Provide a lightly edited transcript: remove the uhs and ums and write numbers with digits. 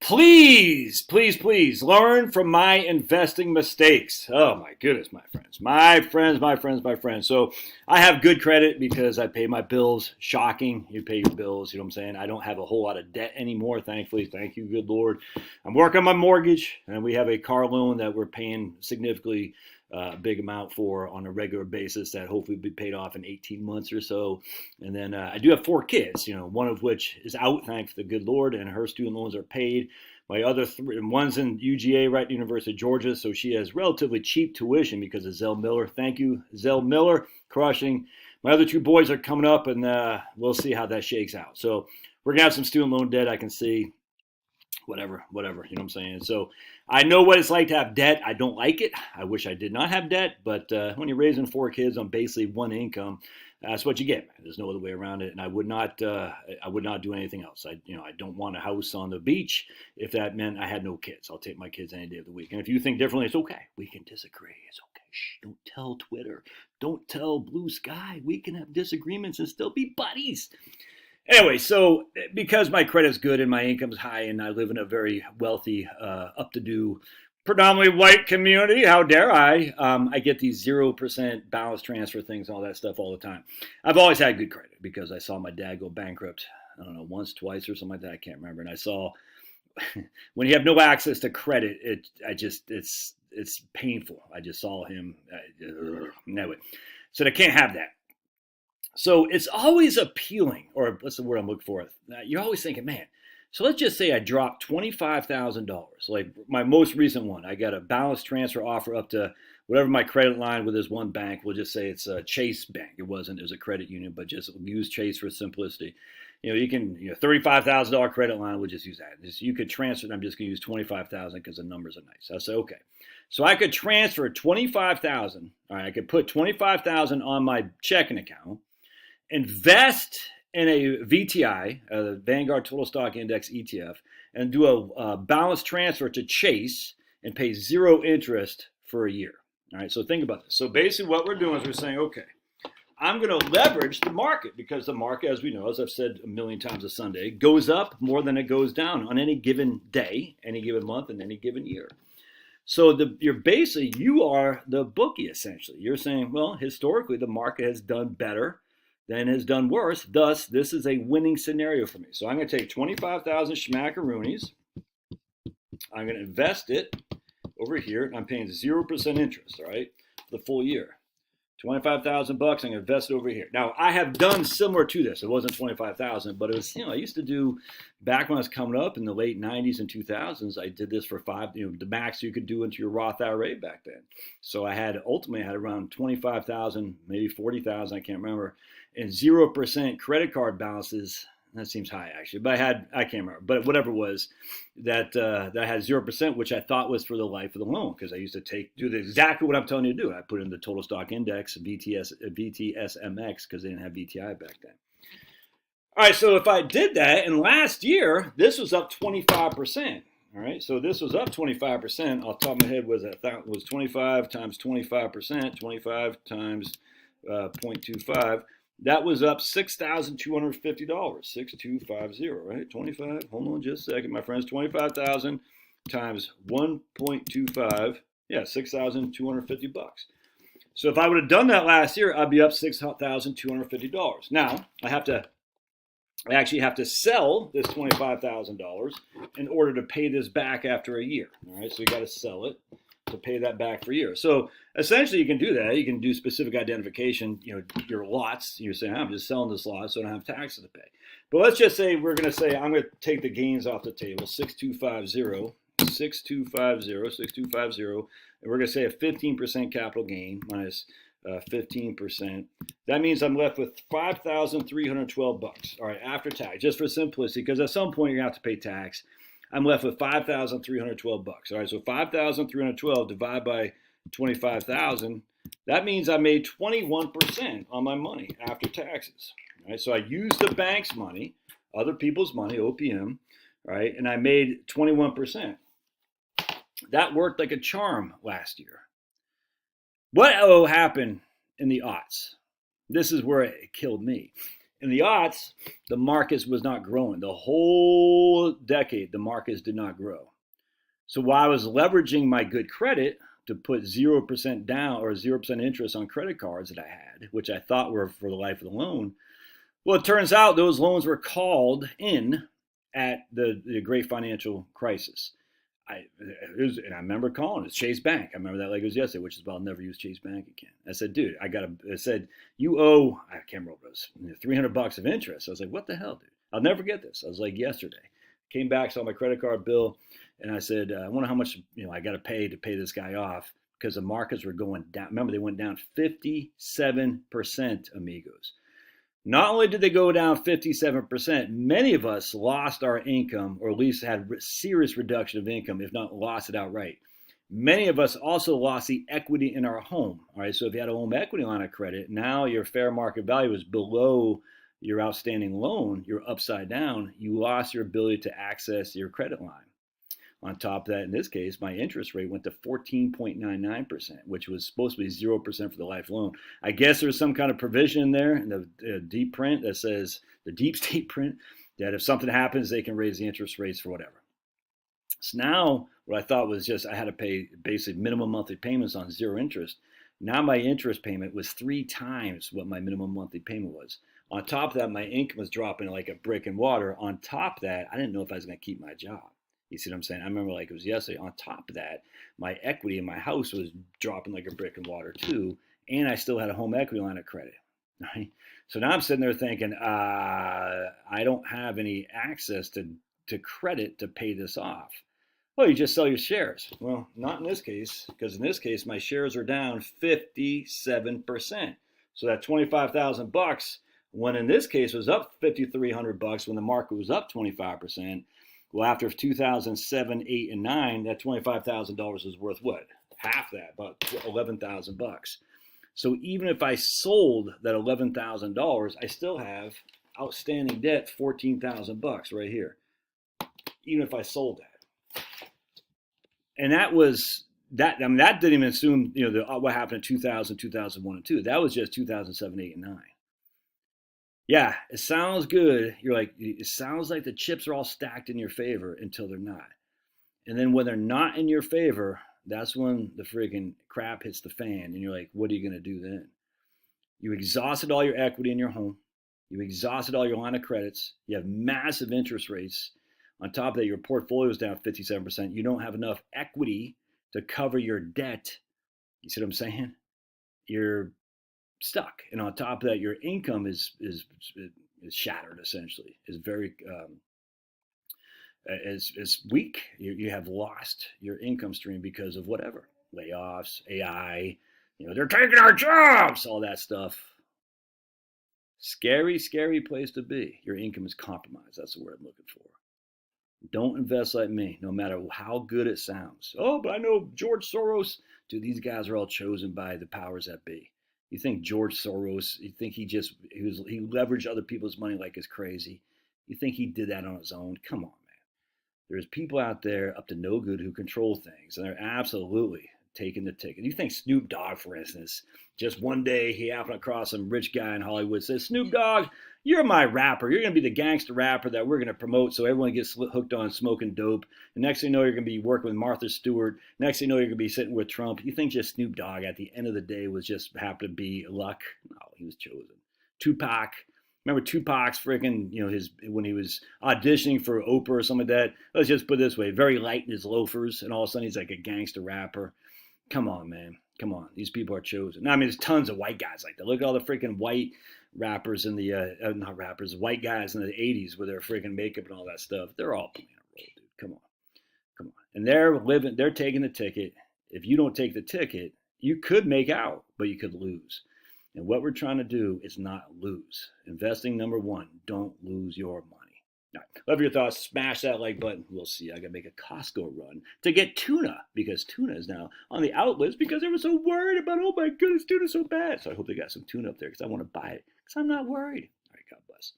Please, please, please learn from my investing mistakes. Oh my goodness, my friends, my friends, my friends, my friends. So I have good credit because I pay my bills. Shocking. You pay your bills. You know what I'm saying? I don't have a whole lot of debt anymore, thankfully. Thank you, good Lord. I'm working on my mortgage, and we have a car loan that we're paying significantly big amount for on a regular basis that hopefully will be paid off in 18 months or so. And then I do have 4 kids, one of which is out, thanks to the good Lord, and her student loans are paid. My other three, one's in UGA, right at the University of Georgia, so she has relatively cheap tuition because of Zell Miller. Thank you, Zell Miller, crushing. My other 2 boys are coming up, and we'll see how that shakes out. So we're going to have some student loan debt, I can see. Whatever, you know what I'm saying? So I know what it's like to have debt. I don't like it. I wish I did not have debt, but when you're raising 4 kids on basically one income, that's what you get, man. There's no other way around it. And I would not do anything else. I don't want a house on the beach if that meant I had no kids. I'll take my kids any day of the week. And if you think differently, it's okay. We can disagree. It's okay. Shh, don't tell Twitter. Don't tell Blue Sky. We can have disagreements and still be buddies. Anyway, so because my credit's good and my income's high and I live in a very wealthy, up-to-do, predominantly white community, how dare I get these 0% balance transfer things and all that stuff all the time. I've always had good credit because I saw my dad go bankrupt, I don't know, once, twice or something like that. I can't remember. And I saw when you have no access to credit, it's painful. I just saw him. Anyway, so I can't have that. So it's always appealing, or what's the word I'm looking for? You're always thinking, man, so let's just say I dropped $25,000. Like my most recent one, I got a balance transfer offer up to whatever my credit line with this one bank. We'll just say it's a Chase Bank. It was a credit union, but just use Chase for simplicity. You can, $35,000 credit line, we'll just use that. You could transfer, and I'm just going to use $25,000 because the numbers are nice. I say, okay. So I could transfer $25,000. All right, I could put $25,000 on my checking account, invest in a VTI, a Vanguard Total Stock Index ETF, and do a balance transfer to Chase and pay zero interest for a year. All right, so think about this. So basically what we're doing is we're saying, okay, I'm going to leverage the market because the market, as we know, as I've said a million times a Sunday, goes up more than it goes down on any given day, any given month, and any given year. So you are the bookie, essentially. You're saying, well, historically, the market has done better than has done worse. Thus, this is a winning scenario for me. So I'm going to take 25,000 schmackaroonies. I'm going to invest it over here, and I'm paying 0% interest, all right, for the full year. 25,000 bucks. I'm going to invest it over here. Now, I have done similar to this. It wasn't 25,000, but it was, I used to do back when I was coming up in the late 90s and 2000s. I did this for the max you could do into your Roth IRA back then. So ultimately I had around 25,000, maybe 40,000, I can't remember, and 0% credit card balances. That seems high, actually, but I can't remember, but whatever it was, that had 0%, which I thought was for the life of the loan, because I used to do exactly what I'm telling you to do. I put in the total stock index, VTSMX, because they didn't have VTI back then. All right, so if I did that, and last year, this was up 25%. All right, so this was up 25%. Off the top of my head was 25 times 25%, 25 times 0.25. That was up $6,250, 6,250, right? 25, hold on just a second, my friends. 25,000 times 1.25, yeah, 6,250 bucks. So if I would have done that last year, I'd be up $6,250. Now, I actually have to sell this $25,000 in order to pay this back after a year. All right, so you got to sell it to pay that back for a year. So essentially you can do that. You can do specific identification, your lots. You're saying, I'm just selling this lot so I don't have taxes to pay. But let's just say I'm going to take the gains off the table, 6250, and we're going to say a 15% capital gain minus 15%. That means I'm left with $5,312 bucks. All right, after tax, just for simplicity, because at some point you're going to have to pay tax. I'm left with $5,312 bucks. All right, so 5,312 divided by 25,000. That means I made 21% on my money after taxes. All right, so I used the bank's money, other people's money, OPM, right, and I made 21%. That worked like a charm last year. What happened in the aughts? This is where it killed me. In the aughts, the markets was not growing. The whole decade, the markets did not grow. So while I was leveraging my good credit to put 0% down or 0% interest on credit cards that I had, which I thought were for the life of the loan, well, it turns out those loans were called in at the great financial crisis. And I remember calling it Chase Bank. I remember that like it was yesterday, which is why I'll never use Chase Bank again. I said, dude, I said, you owe, I can't remember what it was, $300 of interest. I was like, what the hell, dude? I'll never forget this. I was like, yesterday. Came back, saw my credit card bill, and I said, I wonder how much I got to pay this guy off because the markets were going down. Remember, they went down 57%, amigos. Not only did they go down 57%, many of us lost our income or at least had serious reduction of income, if not lost it outright. Many of us also lost the equity in our home. All right, so if you had a home equity line of credit, now your fair market value is below your outstanding loan, you're upside down, you lost your ability to access your credit line. On top of that, in this case, my interest rate went to 14.99%, which was supposed to be 0% for the life loan. I guess there's some kind of provision in there in the deep print that says, the deep state print, that if something happens, they can raise the interest rates for whatever. So now what I thought was just I had to pay basically minimum monthly payments on zero interest. Now my interest payment was 3 times what my minimum monthly payment was. On top of that, my income was dropping like a brick in water. On top of that, I didn't know if I was going to keep my job. You see what I'm saying? I remember like it was yesterday. On top of that, my equity in my house was dropping like a brick in water too. And I still had a home equity line of credit. Right? So now I'm sitting there thinking, I don't have any access to credit to pay this off. Well, you just sell your shares. Well, not in this case, because in this case, my shares are down 57%. So that $25,000, when in this case was up $5,300 when the market was up 25%. Well, after 2007, 8, and 9, that $25,000 is worth what? Half that, about $11,000. So even if I sold that $11,000, I still have outstanding debt $14,000 right here. Even if I sold that, and that was that. I mean, that didn't even assume what happened in 2000, 2001, and 2. That was just 2007, 8, and 9. Yeah, it sounds good. You're like, it sounds like the chips are all stacked in your favor until they're not. And then when they're not in your favor, that's when the freaking crap hits the fan. And you're like, what are you going to do then? You exhausted all your equity in your home. You exhausted all your line of credits. You have massive interest rates. On top of that, your portfolio is down 57%. You don't have enough equity to cover your debt. You see what I'm saying? You're stuck, and on top of that, your income is shattered. Essentially, is very is weak. You have lost your income stream because of whatever layoffs, AI. They're taking our jobs, all that stuff. Scary, scary place to be. Your income is compromised. That's the word I'm looking for. Don't invest like me, no matter how good it sounds. Oh, but I know George Soros. Dude, these guys are all chosen by the powers that be. You think George Soros, you think he leveraged other people's money like it's crazy. You think he did that on his own? Come on, man. There's people out there up to no good who control things, and they're absolutely taking the ticket. You think Snoop Dogg, for instance, just one day he happened across some rich guy in Hollywood, says, Snoop Dogg, you're my rapper. You're going to be the gangster rapper that we're going to promote so everyone gets hooked on smoking dope. And next thing you know, you're going to be working with Martha Stewart. Next thing you know, you're going to be sitting with Trump. You think just Snoop Dogg at the end of the day was just happened to be luck? No, he was chosen. Tupac. Remember Tupac's freaking, when he was auditioning for Oprah or something like that. Let's just put it this way. Very light in his loafers. And all of a sudden he's like a gangster rapper. Come on, man. Come on. These people are chosen. Now, I mean, there's tons of white guys like that. Look at all the freaking white rappers in the, not rappers, white guys in the 80s with their freaking makeup and all that stuff. They're all playing a role, dude. Come on. Come on. And they're taking the ticket. If you don't take the ticket, you could make out, but you could lose. And what we're trying to do is not lose. Investing, number one, don't lose your money. All right, love your thoughts. Smash that like button. We'll see. I got to make a Costco run to get tuna because tuna is now on the outlets because they were so worried about, oh my goodness, tuna's so bad. So I hope they got some tuna up there because I want to buy it because I'm not worried. All right, God bless.